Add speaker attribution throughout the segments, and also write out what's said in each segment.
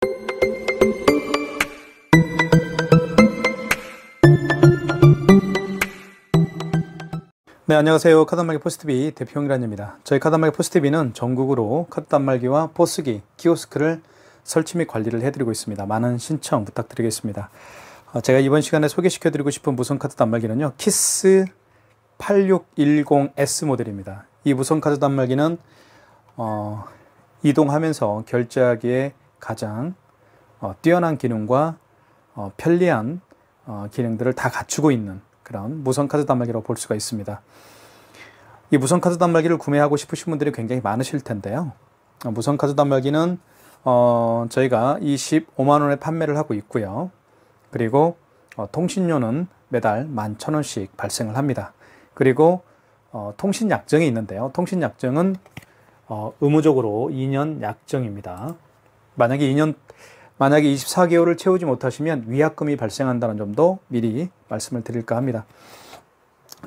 Speaker 1: 네, 안녕하세요. 카드 단말기 포스TV 대표 홍일환입니다. 저희 카드 단말기 포스TV는 전국으로 카드 단말기와 포스기, 키오스크를 설치 및 관리를 해드리고 있습니다. 많은 신청 부탁드리겠습니다. 제가 이번 시간에 소개시켜드리고 싶은 무선 카드 단말기는요, 키스 8610S 모델입니다. 이 무선 카드 단말기는 이동하면서 결제하기에 가장 뛰어난 기능과 편리한 기능들을 다 갖추고 있는 그런 무선 카드 단말기라고 볼 수가 있습니다. 이 무선 카드 단말기를 구매하고 싶으신 분들이 굉장히 많으실 텐데요. 무선 카드 단말기는 저희가 25만원에 판매를 하고 있고요. 그리고 통신료는 매달 11,000원씩 발생을 합니다. 그리고 통신 약정이 있는데요. 통신 약정은 의무적으로 2년 약정입니다. 만약에 24개월을 채우지 못하시면 위약금이 발생한다는 점도 미리 말씀을 드릴까 합니다.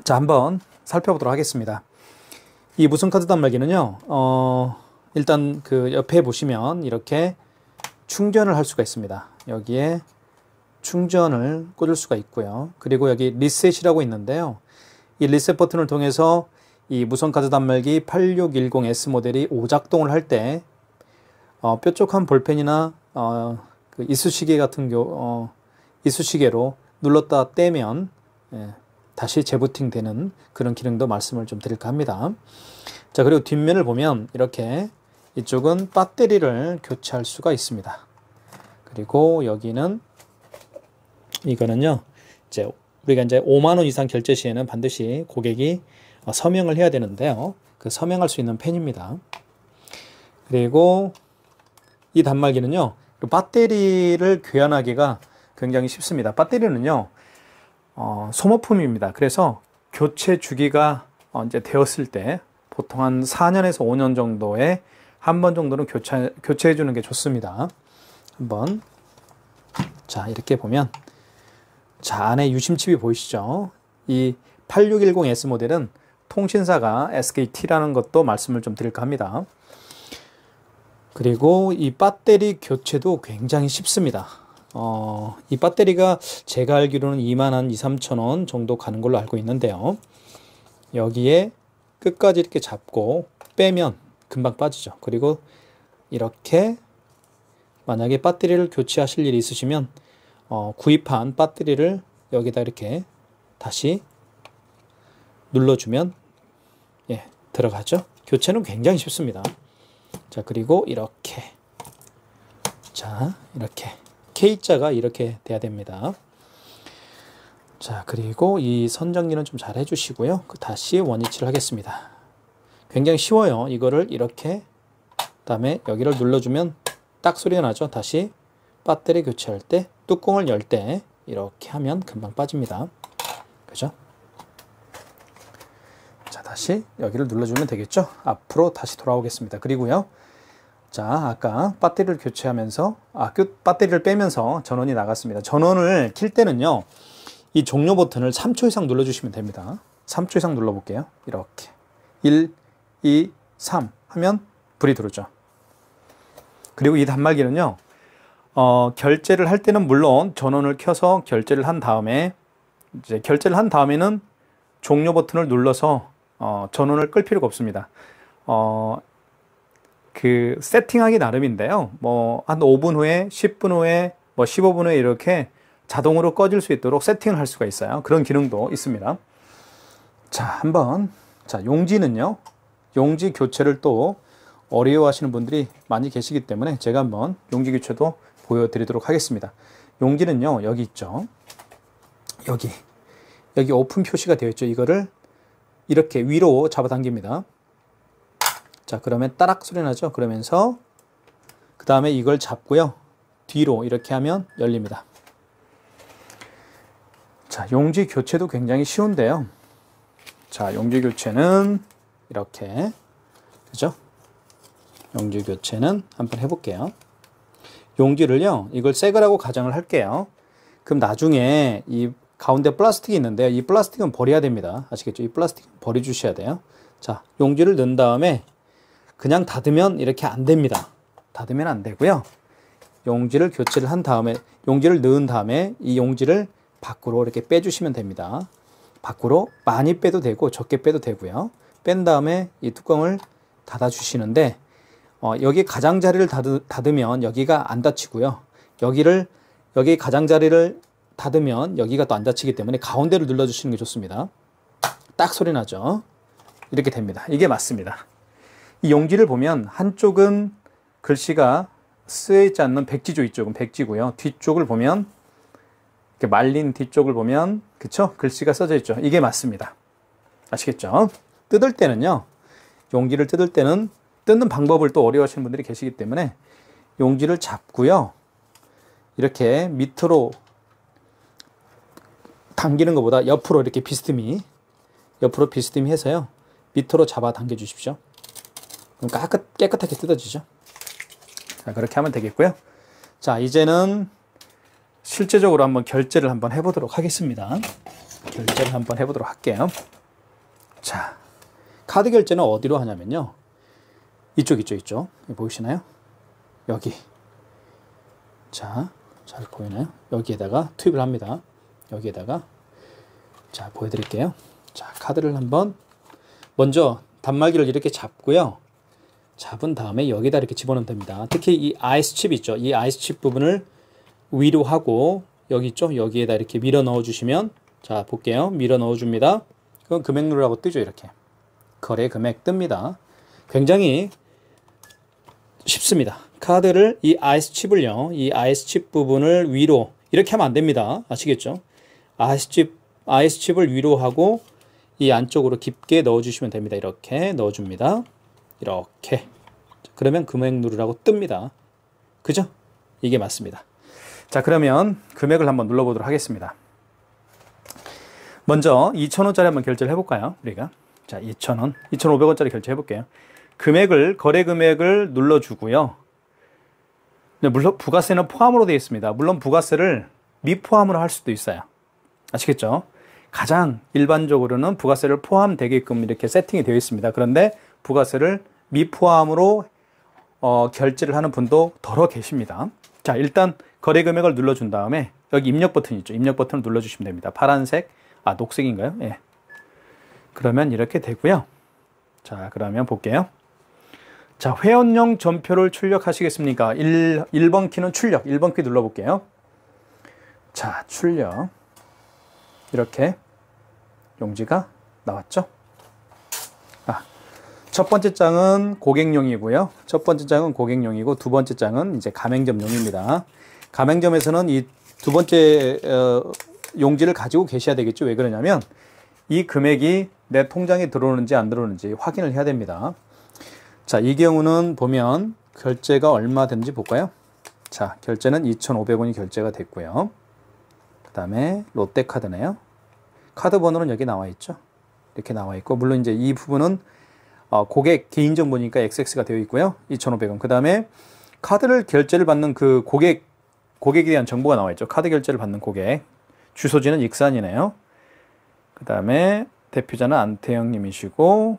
Speaker 1: 자, 한번 살펴보도록 하겠습니다. 이 무선 카드 단말기는요, 일단 그 옆에 보시면 이렇게 충전을 할 수가 있습니다. 여기에 충전을 꽂을 수가 있고요. 그리고 여기 리셋이라고 있는데요. 이 리셋 버튼을 통해서 이 무선 카드 단말기 8610S 모델이 오작동을 할 때 뾰족한 볼펜이나 그 이쑤시개 같은 이쑤시개로 눌렀다 떼면 다시 재부팅 되는 그런 기능도 말씀을 좀 드릴까 합니다. 자, 그리고 뒷면을 보면 이렇게 이쪽은 배터리를 교체할 수가 있습니다. 그리고 여기는 이거는요, 이제 우리가 이제 5만원 이상 결제 시에는 반드시 고객이 서명을 해야 되는데요. 그 서명할 수 있는 펜입니다. 그리고 이 단말기는요, 배터리를 교환하기가 굉장히 쉽습니다. 배터리는요, 소모품입니다. 그래서 교체 주기가 이제 되었을 때 보통 한 4년에서 5년 정도에 한 번 정도는 교체해 주는 게 좋습니다. 한번, 자, 이렇게 보면, 자, 안에 유심칩이 보이시죠? 이 8610S 모델은 통신사가 SKT라는 것도 말씀을 좀 드릴까 합니다. 그리고 이 배터리 교체도 굉장히 쉽습니다. 이 배터리가 제가 알기로는 2만 2-3천원 정도 가는 걸로 알고 있는데요. 여기에 끝까지 이렇게 잡고 빼면 금방 빠지죠. 그리고 이렇게 만약에 배터리를 교체하실 일이 있으시면 구입한 배터리를 여기다 이렇게 다시 눌러주면 들어가죠. 교체는 굉장히 쉽습니다. 자, 그리고 이렇게, 자, 이렇게 K자가 이렇게 돼야 됩니다. 자, 그리고 이 선정리는 좀 잘 해주시고요. 다시 원위치를 하겠습니다. 굉장히 쉬워요. 이거를 이렇게, 그다음에 여기를 눌러주면 딱 소리가 나죠. 다시 배터리 교체할 때, 뚜껑을 열 때 이렇게 하면 금방 빠집니다. 그죠? 자, 다시 여기를 눌러주면 되겠죠. 앞으로 다시 돌아오겠습니다. 그리고요, 자, 아까 배터리를 교체하면서 배터리를 빼면서 전원이 나갔습니다. 전원을 킬 때는요, 이 종료 버튼을 3초 이상 눌러주시면 됩니다. 3초 이상 눌러볼게요. 이렇게 1, 2, 3 하면 불이 들어오죠. 그리고 이 단말기는요, 결제를 할 때는 물론 전원을 켜서 결제를 한 다음에, 이제 결제를 한 다음에는 종료 버튼을 눌러서 전원을 끌 필요가 없습니다. 그 세팅하기 나름인데요. 뭐 한 5분 후에, 10분 후에, 뭐 15분 후에 이렇게 자동으로 꺼질 수 있도록 세팅을 할 수가 있어요. 그런 기능도 있습니다. 자, 한번, 자, 용지는요, 용지 교체를 또 어려워하시는 분들이 많이 계시기 때문에 제가 한번 용지 교체도 보여드리도록 하겠습니다. 용지는요, 여기 있죠. 여기 오픈 표시가 되어 있죠. 이거를 이렇게 위로 잡아당깁니다. 자, 그러면 따락 소리 나죠? 그러면서 그 다음에 이걸 잡고요, 뒤로 이렇게 하면 열립니다. 자, 용지 교체도 굉장히 쉬운데요. 자, 용지 교체는 이렇게, 그죠? 용지 교체는 한번 해볼게요. 용지를요, 이걸 새 거라고 가정을 할게요. 그럼 나중에 이 가운데 플라스틱이 있는데요. 이 플라스틱은 버려야 됩니다. 아시겠죠? 이 플라스틱 버려주셔야 돼요. 자, 용지를 넣은 다음에 그냥 닫으면 이렇게 안 됩니다. 닫으면 안 되고요. 용지를 교체를 한 다음에, 용지를 넣은 다음에 이 용지를 밖으로 이렇게 빼주시면 됩니다. 밖으로 많이 빼도 되고 적게 빼도 되고요. 뺀 다음에 이 뚜껑을 닫아주시는데, 여기 가장자리를 닫으면 여기가 안 닫히고요. 여기 가장자리를 닫으면 여기가 또 안 닫히기 때문에 가운데를 눌러주시는 게 좋습니다. 딱 소리 나죠? 이렇게 됩니다. 이게 맞습니다. 이 용지를 보면 한쪽은 글씨가 쓰여있지 않는 백지조, 이쪽은 백지고요. 뒤쪽을 보면, 이렇게 말린 뒤쪽을 보면, 그쵸? 글씨가 써져 있죠. 이게 맞습니다. 아시겠죠? 뜯을 때는요, 용지를 뜯을 때는 뜯는 방법을 또 어려워하시는 분들이 계시기 때문에 용지를 잡고요, 이렇게 밑으로 당기는 것보다 옆으로 이렇게 비스듬히 해서요, 밑으로 잡아 당겨 주십시오. 그럼 깨끗하게 뜯어지죠. 자, 그렇게 하면 되겠고요. 자, 이제는 실제적으로 한번 결제를 한번 해보도록 하겠습니다. 결제를 한번 해보도록 할게요. 자, 카드 결제는 어디로 하냐면요, 이쪽. 보이시나요? 여기. 자, 잘 보이나요? 여기에다가 투입을 합니다. 여기에다가. 자, 보여드릴게요. 자, 카드를 한번, 먼저 단말기를 이렇게 잡고요. 잡은 다음에 여기다 이렇게 집어넣으면 됩니다. 특히 이 아이스칩 있죠? 이 아이스칩 부분을 위로 하고, 여기 있죠? 여기에다 이렇게 밀어 넣어주시면, 자, 볼게요. 밀어 넣어줍니다. 그럼 금액 누르라고 뜨죠? 이렇게. 거래 금액 뜹니다. 굉장히 쉽습니다. 카드를, 이 아이스칩을요, 이 아이스칩 부분을 위로, 이렇게 하면 안 됩니다. 아시겠죠? 아이스칩을 위로 하고 이 안쪽으로 깊게 넣어주시면 됩니다. 이렇게 넣어줍니다. 이렇게. 그러면 금액 누르라고 뜹니다. 그죠? 이게 맞습니다. 자, 그러면 금액을 한번 눌러보도록 하겠습니다. 먼저 2,000원짜리 한번 결제를 해볼까요? 우리가. 자, 2,000원, 2,500원짜리 결제해볼게요. 거래 금액을 눌러주고요. 물론 부가세는 포함으로 되어 있습니다. 물론 부가세를 미포함으로 할 수도 있어요. 아시겠죠? 가장 일반적으로는 부가세를 포함되게끔 이렇게 세팅이 되어 있습니다. 그런데 부가세를 미포함으로 결제를 하는 분도 더러 계십니다. 자, 일단 거래 금액을 눌러준 다음에 여기 입력 버튼 있죠? 입력 버튼을 눌러주시면 됩니다. 파란색, 녹색인가요? 예. 그러면 이렇게 되고요. 자, 그러면 볼게요. 자, 회원용 전표를 출력하시겠습니까? 1번 키는 출력, 1번 키 눌러볼게요. 자, 출력. 이렇게 용지가 나왔죠? 첫 번째 장은 고객용이고요. 첫 번째 장은 고객용이고, 두 번째 장은 이제 가맹점용입니다. 가맹점에서는 이 두 번째 용지를 가지고 계셔야 되겠죠. 왜 그러냐면 이 금액이 내 통장에 들어오는지 안 들어오는지 확인을 해야 됩니다. 자, 이 경우는 보면 결제가 얼마 됐는지 볼까요? 자, 결제는 2,500원이 결제가 됐고요. 그 다음에 롯데카드네요. 카드 번호는 여기 나와 있죠. 이렇게 나와 있고, 물론 이제 이 부분은 고객 개인정보니까 XX가 되어 있고요. 2,500원. 그 다음에 카드를 결제를 받는 그 고객에 대한 정보가 나와 있죠. 카드 결제를 받는 고객. 주소지는 익산이네요. 그 다음에 대표자는 안태영 님이시고,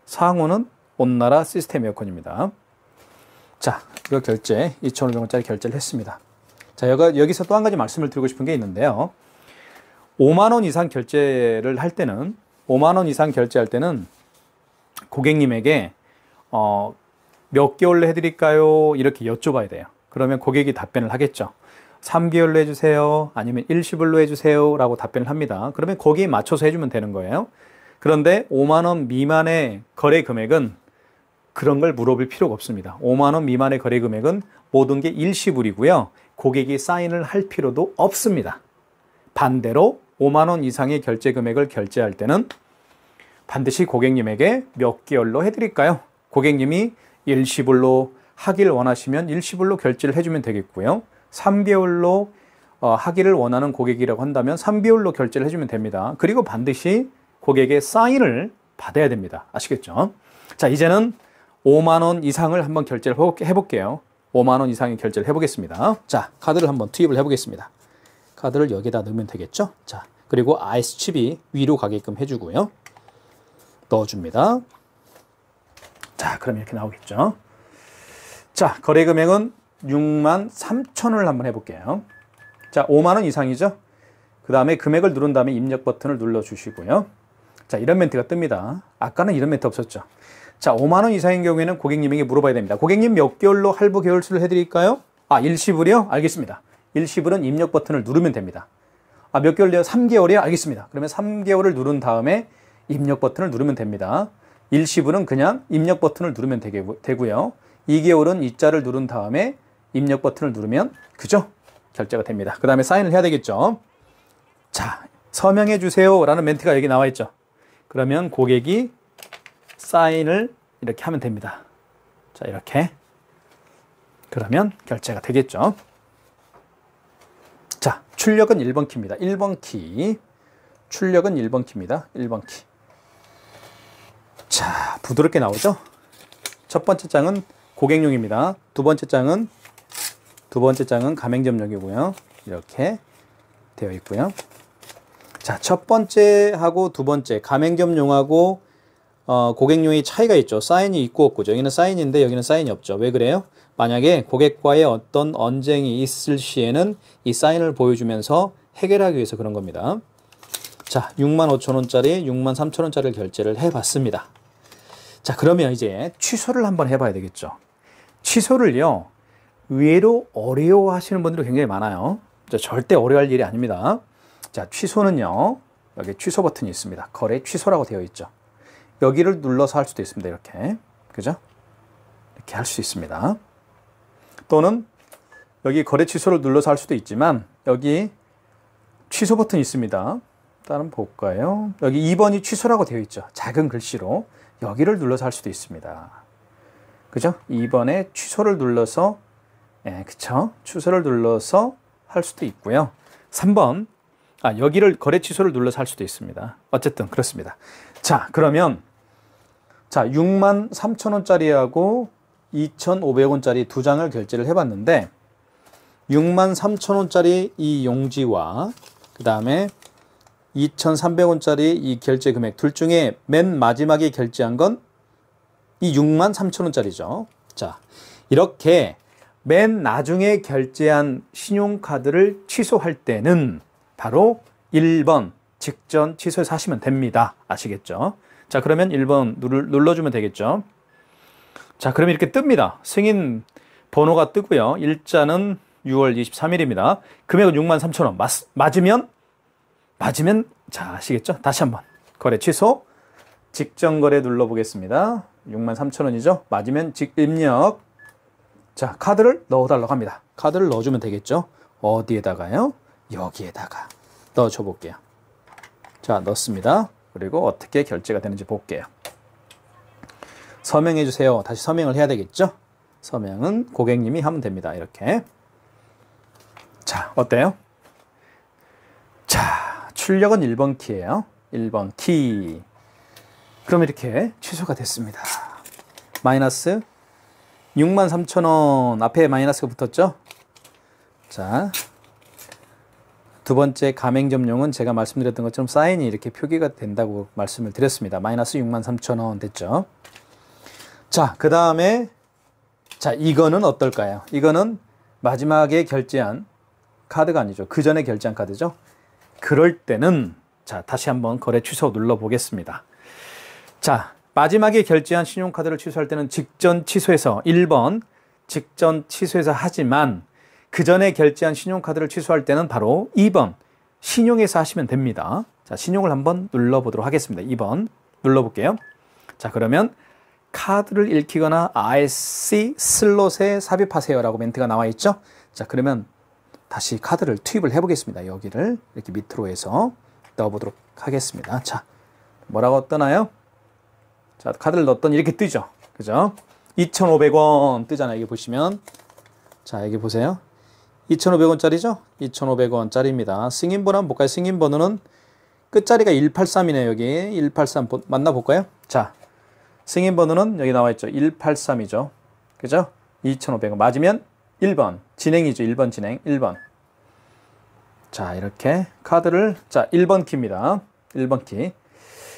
Speaker 1: 상호는 온나라 시스템 에어컨입니다. 자, 이거 결제 2,500원짜리 결제를 했습니다. 자, 여기서 또 한 가지 말씀을 드리고 싶은 게 있는데요. 5만 원 이상 결제를 할 때는, 5만 원 이상 결제할 때는 고객님에게 몇 개월로 해드릴까요? 이렇게 여쭤봐야 돼요. 그러면 고객이 답변을 하겠죠. 3개월로 해주세요. 아니면 일시불로 해주세요. 라고 답변을 합니다. 그러면 거기에 맞춰서 해주면 되는 거예요. 그런데 5만 원 미만의 거래 금액은 그런 걸 물어볼 필요가 없습니다. 5만 원 미만의 거래 금액은 모든 게 일시불이고요. 고객이 사인을 할 필요도 없습니다. 반대로 5만 원 이상의 결제 금액을 결제할 때는 반드시 고객님에게 몇 개월로 해드릴까요? 고객님이 일시불로 하길 원하시면 일시불로 결제를 해주면 되겠고요. 3개월로 하기를 원하는 고객이라고 한다면 3개월로 결제를 해주면 됩니다. 그리고 반드시 고객의 사인을 받아야 됩니다. 아시겠죠? 자, 이제는 5만 원 이상을 한번 결제를 해볼게요. 5만 원 이상의 결제를 해보겠습니다. 자, 카드를 한번 투입을 해보겠습니다. 카드를 여기다 넣으면 되겠죠? 자, 그리고 아이스칩이 위로 가게끔 해주고요. 넣어줍니다. 자, 그럼 이렇게 나오겠죠? 자, 거래 금액은 6만 3천원을 한번 해볼게요. 자, 5만원 이상이죠? 그 다음에 금액을 누른 다음에 입력 버튼을 눌러주시고요. 자, 이런 멘트가 뜹니다. 아까는 이런 멘트 없었죠. 자, 5만원 이상인 경우에는 고객님에게 물어봐야 됩니다. 고객님 몇 개월로 할부 개월수를 해드릴까요? 아, 일시불이요? 알겠습니다. 일시불은 입력 버튼을 누르면 됩니다. 아, 몇 개월이요? 3개월이요? 알겠습니다. 그러면 3개월을 누른 다음에 입력 버튼을 누르면 됩니다. 일시불은 그냥 입력 버튼을 누르면 되고요. 2개월은 이자를 누른 다음에 입력 버튼을 누르면 그죠? 결제가 됩니다. 그 다음에 사인을 해야 되겠죠. 자, 서명해 주세요 라는 멘트가 여기 나와 있죠. 그러면 고객이 사인을 이렇게 하면 됩니다. 자, 이렇게. 그러면 결제가 되겠죠. 자, 출력은 1번 키입니다. 1번 키. 출력은 1번 키입니다. 1번 키. 자, 부드럽게 나오죠? 첫 번째 장은 고객용입니다. 두 번째 장은 가맹점용이고요. 이렇게 되어 있고요. 자, 첫 번째하고 두 번째 가맹점용하고 고객용이 차이가 있죠. 사인이 있고 없고죠. 여기는 사인인데 여기는 사인이 없죠. 왜 그래요? 만약에 고객과의 어떤 언쟁이 있을 시에는 이 사인을 보여주면서 해결하기 위해서 그런 겁니다. 자, 65,000원짜리, 63,000원짜리를 결제를 해봤습니다. 자, 그러면 이제 취소를 한번 해봐야 되겠죠. 취소를요, 의외로 어려워하시는 분들이 굉장히 많아요. 절대 어려워할 일이 아닙니다. 자, 취소는요, 여기 취소 버튼이 있습니다. 거래 취소라고 되어 있죠. 여기를 눌러서 할 수도 있습니다. 이렇게. 그죠? 이렇게 할 수 있습니다. 또는 여기 거래 취소를 눌러서 할 수도 있지만 여기 취소 버튼이 있습니다. 일단 볼까요? 여기 2번이 취소라고 되어 있죠. 작은 글씨로. 여기를 눌러서 할 수도 있습니다. 그죠? 2번에 취소를 눌러서 그쵸? 취소를 눌러서 할 수도 있고요. 3번 여기를 거래 취소를 눌러서 할 수도 있습니다. 어쨌든 그렇습니다. 자, 그러면 63,000원짜리하고 2,500원짜리 두 장을 결제를 해봤는데 63,000원짜리 이 용지와 그 다음에 2,300원짜리 이 결제 금액 둘 중에 맨 마지막에 결제한 건 이 63,000원짜리죠. 자, 이렇게 맨 나중에 결제한 신용카드를 취소할 때는 바로 1번 직전 취소해서 하시면 됩니다. 아시겠죠? 자, 그러면 1번 눌러주면 되겠죠. 자, 그러면 이렇게 뜹니다. 승인 번호가 뜨고요. 일자는 6월 23일입니다. 금액은 63,000원. 맞으면 자, 아시겠죠? 다시 한번 거래 취소, 직전 거래 눌러보겠습니다. 63,000원이죠? 맞으면 입력. 자, 카드를 넣어달라고 합니다. 카드를 넣어주면 되겠죠? 어디에다가요? 여기에다가 넣어줘 볼게요. 자, 넣습니다. 그리고 어떻게 결제가 되는지 볼게요. 서명해 주세요. 다시 서명을 해야 되겠죠? 서명은 고객님이 하면 됩니다. 이렇게. 자, 어때요? 자, 출력은 1번 키예요. 1번 키. 그럼 이렇게 취소가 됐습니다. 마이너스 63,000원 앞에 마이너스가 붙었죠? 자, 두 번째 가맹점용은 제가 말씀드렸던 것처럼 사인이 이렇게 표기가 된다고 말씀을 드렸습니다. 마이너스 63,000원 됐죠? 자, 그 다음에 자, 이거는 어떨까요? 이거는 마지막에 결제한 카드가 아니죠. 그 전에 결제한 카드죠. 그럴 때는 자, 다시 한번 거래 취소 눌러 보겠습니다. 자, 마지막에 결제한 신용카드를 취소할 때는 직전 취소해서 1번 직전 취소해서 하지만 그 전에 결제한 신용카드를 취소할 때는 바로 2번 신용해서 하시면 됩니다. 자, 신용을 한번 눌러보도록 하겠습니다. 2번 눌러볼게요. 자, 그러면 카드를 읽히거나 RC 슬롯에 삽입하세요 라고 멘트가 나와 있죠. 자, 그러면 다시 카드를 투입을 해보겠습니다. 여기를 이렇게 밑으로 해서 넣어보도록 하겠습니다. 자, 뭐라고 뜨나요? 자, 카드를 넣었더니 이렇게 뜨죠. 그죠? 2,500원 뜨잖아요. 여기 보시면. 자, 여기 보세요. 2,500원짜리죠? 2,500원짜리입니다. 승인번호 한번 볼까요? 승인번호는 끝자리가 183이네요. 여기 183 만나볼까요? 자, 승인번호는 여기 나와 있죠. 183이죠. 그죠? 2,500원 맞으면 1번 진행이죠. 1번 진행. 1번. 자, 이렇게 카드를 자, 1번 키입니다. 1번 키.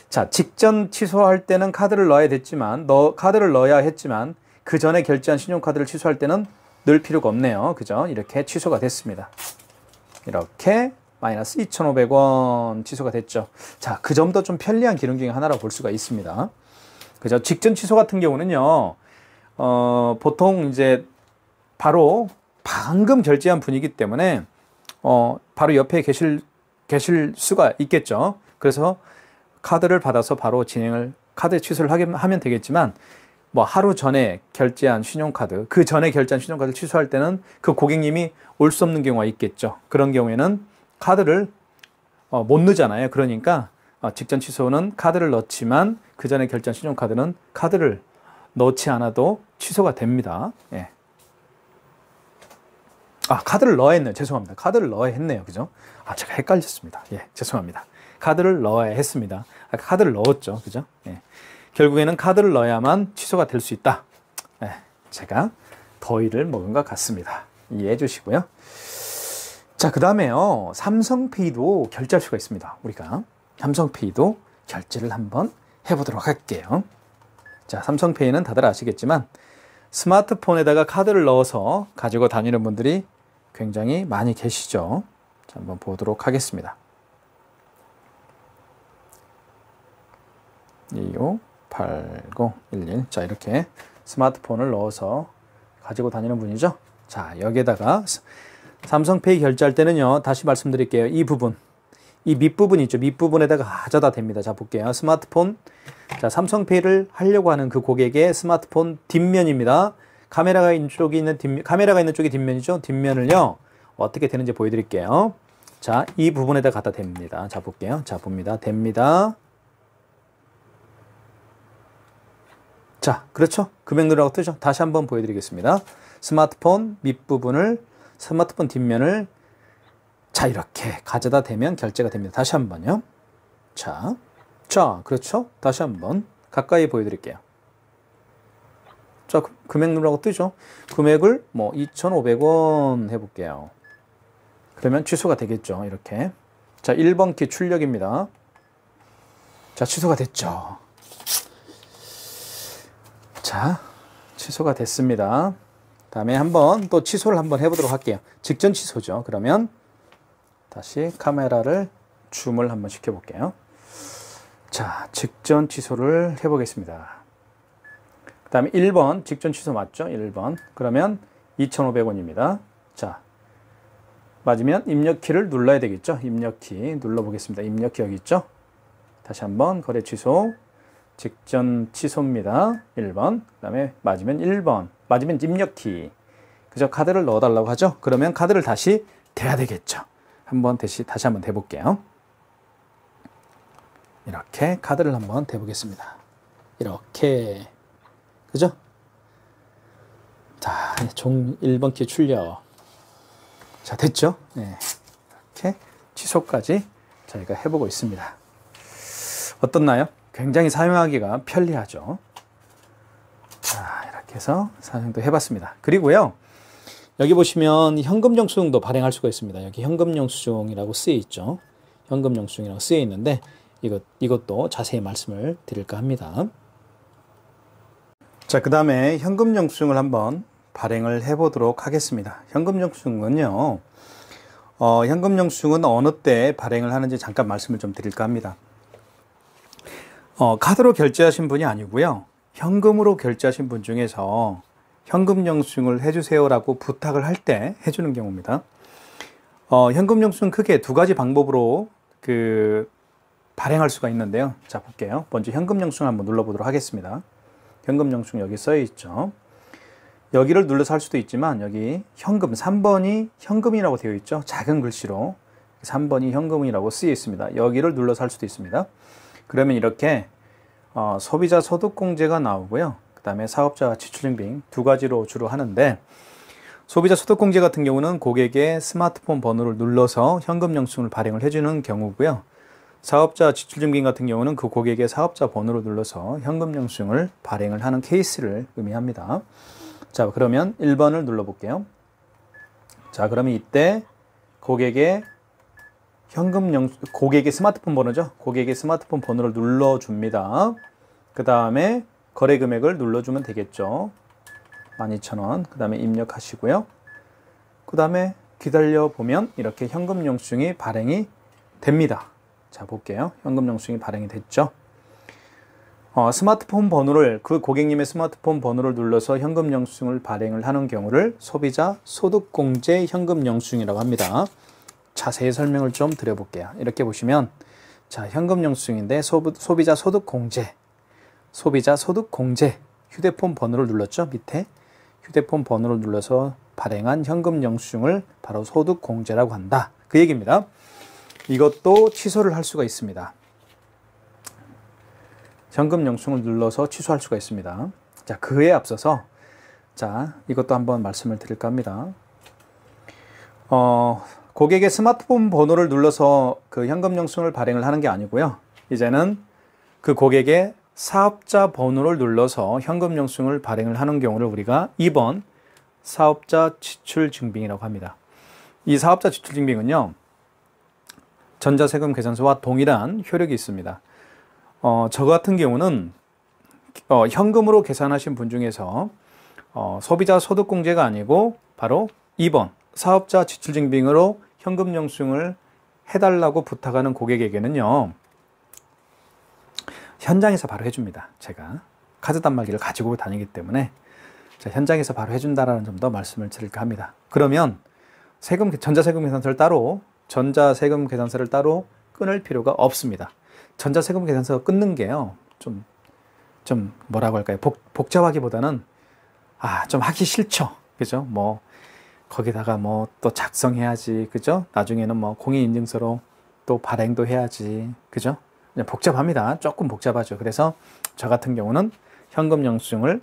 Speaker 1: 자, 직전 취소할 때는 카드를 넣어야 됐지만 카드를 넣어야 했지만 그 전에 결제한 신용카드를 취소할 때는 넣을 필요가 없네요. 그죠? 이렇게 취소가 됐습니다. 이렇게 마이너스 2,500원 취소가 됐죠. 자, 그 점도 좀 편리한 기능 중에 하나라고 볼 수가 있습니다. 그죠? 직전 취소 같은 경우는요, 보통 이제 바로 방금 결제한 분이기 때문에, 바로 옆에 계실 수가 있겠죠. 그래서 카드를 받아서 바로 카드 취소를 하면 되겠지만, 뭐 하루 전에 결제한 신용카드, 그 전에 결제한 신용카드를 취소할 때는 그 고객님이 올 수 없는 경우가 있겠죠. 그런 경우에는 카드를 못 넣잖아요. 그러니까 직전 취소는 카드를 넣지만 그 전에 결제한 신용카드는 카드를 넣지 않아도 취소가 됩니다. 예. 카드를 넣어야 했네요. 죄송합니다. 카드를 넣어야 했네요. 그죠? 제가 헷갈렸습니다. 예, 죄송합니다. 카드를 넣어야 했습니다. 카드를 넣었죠. 그죠? 예. 결국에는 카드를 넣어야만 취소가 될 수 있다. 예, 제가 더위를 먹은 것 같습니다. 이해해 주시고요. 자, 그 다음에요. 삼성페이도 결제할 수가 있습니다. 우리가 삼성페이도 결제를 한번 해보도록 할게요. 자, 삼성페이는 다들 아시겠지만 스마트폰에다가 카드를 넣어서 가지고 다니는 분들이 굉장히 많이 계시죠. 자, 한번 보도록 하겠습니다. 258011. 자, 이렇게 스마트폰을 넣어서 가지고 다니는 분이죠. 자, 여기에다가 삼성페이 결제할 때는요, 다시 말씀드릴게요. 이 부분, 이 밑부분 있죠. 밑부분에다가 가져다 댑니다. 자, 볼게요. 스마트폰. 자, 삼성페이를 하려고 하는 그 고객의 스마트폰 뒷면입니다. 카메라가 있는 쪽이 뒷면이죠. 뒷면을요, 어떻게 되는지 보여드릴게요. 자, 이 부분에다 갖다 댑니다. 자, 볼게요. 자, 봅니다. 댑니다. 자, 그렇죠? 금액 누르라고 뜨죠? 다시 한번 보여드리겠습니다. 스마트폰 밑부분을, 스마트폰 뒷면을, 자, 이렇게 가져다 대면 결제가 됩니다. 다시 한번요. 자, 그렇죠? 다시 한번 가까이 보여드릴게요. 자, 금액 누르라고 뜨죠? 금액을 뭐 2,500원 해볼게요. 그러면 취소가 되겠죠? 이렇게. 자, 1번 키 출력입니다. 자, 취소가 됐죠? 자, 취소가 됐습니다. 다음에 한번 또 취소를 한번 해보도록 할게요. 직전 취소죠. 그러면 다시 카메라를 줌을 한번 시켜볼게요. 자, 직전 취소를 해보겠습니다. 그 다음에 1번 직전 취소 맞죠? 1번. 그러면 2,500원입니다. 자, 맞으면 입력키를 눌러야 되겠죠? 입력키 눌러보겠습니다. 입력키 여기 있죠? 다시 한번 거래 취소. 직전 취소입니다. 1번. 그 다음에 맞으면 1번. 맞으면 입력키. 그죠? 카드를 넣어달라고 하죠? 그러면 카드를 다시 대야 되겠죠? 다시 한번 대볼게요. 이렇게 카드를 한번 대보겠습니다. 이렇게. 그죠? 자, 1번 키 출력. 자, 됐죠? 네. 이렇게 취소까지 저희가 해보고 있습니다. 어떻나요? 굉장히 사용하기가 편리하죠. 자, 이렇게 해서 사용도 해봤습니다. 그리고요, 여기 보시면 현금 영수증도 발행할 수가 있습니다. 여기 현금 영수증이라고 쓰여 있죠. 현금 영수증이라고 쓰여 있는데 이것도 자세히 말씀을 드릴까 합니다. 자, 그 다음에 현금 영수증을 한번 발행을 해보도록 하겠습니다. 현금 영수증은요, 현금 영수증은 어느 때 발행을 하는지 잠깐 말씀을 좀 드릴까 합니다. 카드로 결제하신 분이 아니고요, 현금으로 결제하신 분 중에서 현금 영수증을 해주세요라고 부탁을 할 때 해주는 경우입니다. 현금 영수증 크게 두 가지 방법으로 발행할 수가 있는데요. 자, 볼게요. 먼저 현금 영수증 한번 눌러보도록 하겠습니다. 현금 영수증 여기 써 있죠. 여기를 눌러서 할 수도 있지만 여기 현금 3번이 현금이라고 되어 있죠. 작은 글씨로 3번이 현금이라고 쓰여 있습니다. 여기를 눌러서 할 수도 있습니다. 그러면 이렇게 소비자 소득공제가 나오고요. 그 다음에 사업자 지출증빙 두 가지로 주로 하는데, 소비자 소득공제 같은 경우는 고객의 스마트폰 번호를 눌러서 현금 영수증을 발행을 해주는 경우고요. 사업자 지출증빙 같은 경우는 그 고객의 사업자 번호를 눌러서 현금 영수증을 발행을 하는 케이스를 의미합니다. 자, 그러면 1번을 눌러볼게요. 자, 그러면 이때 고객의 스마트폰 번호죠. 고객의 스마트폰 번호를 눌러줍니다. 그 다음에 거래 금액을 눌러주면 되겠죠. 12,000원. 그 다음에 입력하시고요. 그 다음에 기다려 보면 이렇게 현금 영수증이 발행이 됩니다. 자, 볼게요. 현금 영수증이 발행이 됐죠. 스마트폰 번호를, 그 고객님의 스마트폰 번호를 눌러서 현금 영수증을 발행을 하는 경우를 소비자 소득공제 현금 영수증이라고 합니다. 자세히 설명을 좀 드려볼게요. 이렇게 보시면, 자, 현금 영수증인데 소비자 소득공제, 휴대폰 번호를 눌렀죠. 밑에 휴대폰 번호를 눌러서 발행한 현금 영수증을 바로 소득공제라고 한다. 그 얘기입니다. 이것도 취소를 할 수가 있습니다. 현금 영수증을 눌러서 취소할 수가 있습니다. 자, 그에 앞서서, 자, 이것도 한번 말씀을 드릴까 합니다. 고객의 스마트폰 번호를 눌러서 그 현금 영수증을 발행을 하는 게 아니고요. 이제는 그 고객의 사업자 번호를 눌러서 현금 영수증을 발행을 하는 경우를 우리가 2번 사업자 지출증빙이라고 합니다. 이 사업자 지출증빙은요, 전자세금 계산서와 동일한 효력이 있습니다. 저 같은 경우는 현금으로 계산하신 분 중에서 소비자 소득공제가 아니고 바로 2번 사업자 지출증빙으로 현금 영수증을 해달라고 부탁하는 고객에게는요, 현장에서 바로 해줍니다. 제가 카드 단말기를 가지고 다니기 때문에 현장에서 바로 해준다라는 점도 말씀을 드릴까 합니다. 그러면 전자세금 계산서를 따로 끊을 필요가 없습니다. 전자세금 계산서 끊는 게요, 좀 뭐라고 할까요? 복잡하기보다는 좀 하기 싫죠. 그죠? 뭐 거기다가 뭐 또 작성해야지. 그죠? 나중에는 뭐 공인인증서로 또 발행도 해야지. 그죠? 복잡합니다. 조금 복잡하죠. 그래서 저 같은 경우는 현금 영수증을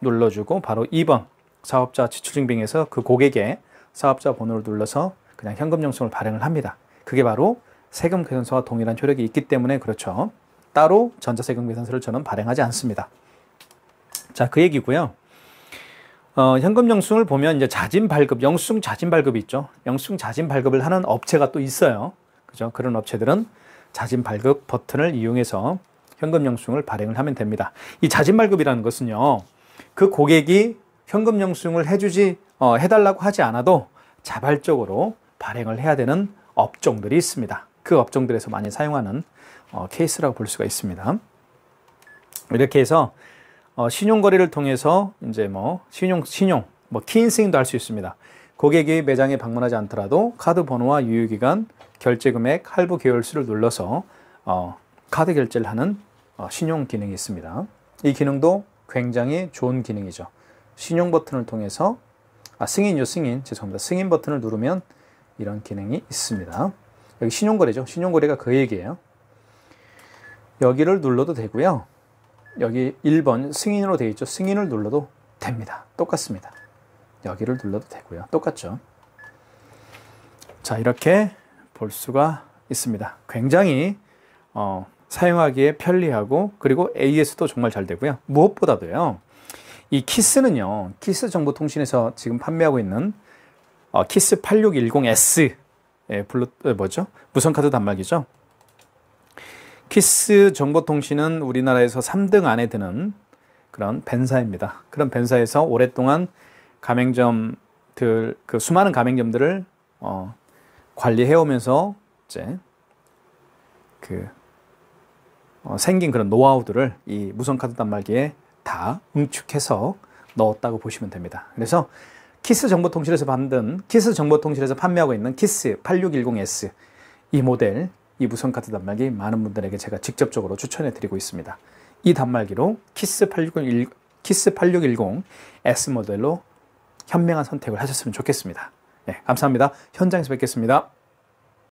Speaker 1: 눌러주고 바로 2번 사업자 지출증빙에서 그 고객의 사업자 번호를 눌러서 그냥 현금 영수증을 발행을 합니다. 그게 바로 세금 계산서와 동일한 효력이 있기 때문에 그렇죠. 따로 전자세금 계산서를 저는 발행하지 않습니다. 자, 그 얘기고요. 현금 영수증을 보면 이제 자진 발급, 영수증 자진 발급이 있죠. 영수증 자진 발급을 하는 업체가 또 있어요. 그죠? 그런 업체들은 자진 발급 버튼을 이용해서 현금 영수증을 발행을 하면 됩니다. 이 자진 발급이라는 것은요, 그 고객이 현금 영수증을 해달라고 하지 않아도 자발적으로 발행을 해야 되는 업종들이 있습니다. 그 업종들에서 많이 사용하는 케이스라고 볼 수가 있습니다. 이렇게 해서 신용거래를 통해서 이제 키인승인도 할 수 있습니다. 고객이 매장에 방문하지 않더라도 카드 번호와 유효기간, 결제금액, 할부 계열수를 눌러서 카드 결제를 하는 신용 기능이 있습니다. 이 기능도 굉장히 좋은 기능이죠. 신용 버튼을 통해서 죄송합니다. 승인 버튼을 누르면 이런 기능이 있습니다. 여기 신용거래죠. 신용거래가 그 얘기예요. 여기를 눌러도 되고요. 여기 1번 승인으로 되어 있죠. 승인을 눌러도 됩니다. 똑같습니다. 여기를 눌러도 되고요. 똑같죠. 자, 이렇게 볼 수가 있습니다. 굉장히 사용하기에 편리하고, 그리고 AS도 정말 잘 되고요. 무엇보다도요, 이 키스는요, 키스정보통신에서 지금 판매하고 있는 키스 8610S 무선카드 단말기죠. 키스 정보통신은 우리나라에서 3등 안에 드는 그런 벤사입니다. 그런 벤사에서 오랫동안 가맹점들, 그 수많은 가맹점들을 관리해오면서 이제 생긴 그런 노하우들을 이 무선카드 단말기에 다 응축해서 넣었다고 보시면 됩니다. 그래서 키스 정보통신에서 판매하고 있는 키스 8610S 이 모델, 이 무선카드 단말기 많은 분들에게 제가 직접적으로 추천해 드리고 있습니다. 이 단말기로 키스 8610S 모델로 현명한 선택을 하셨으면 좋겠습니다. 네, 감사합니다. 현장에서 뵙겠습니다.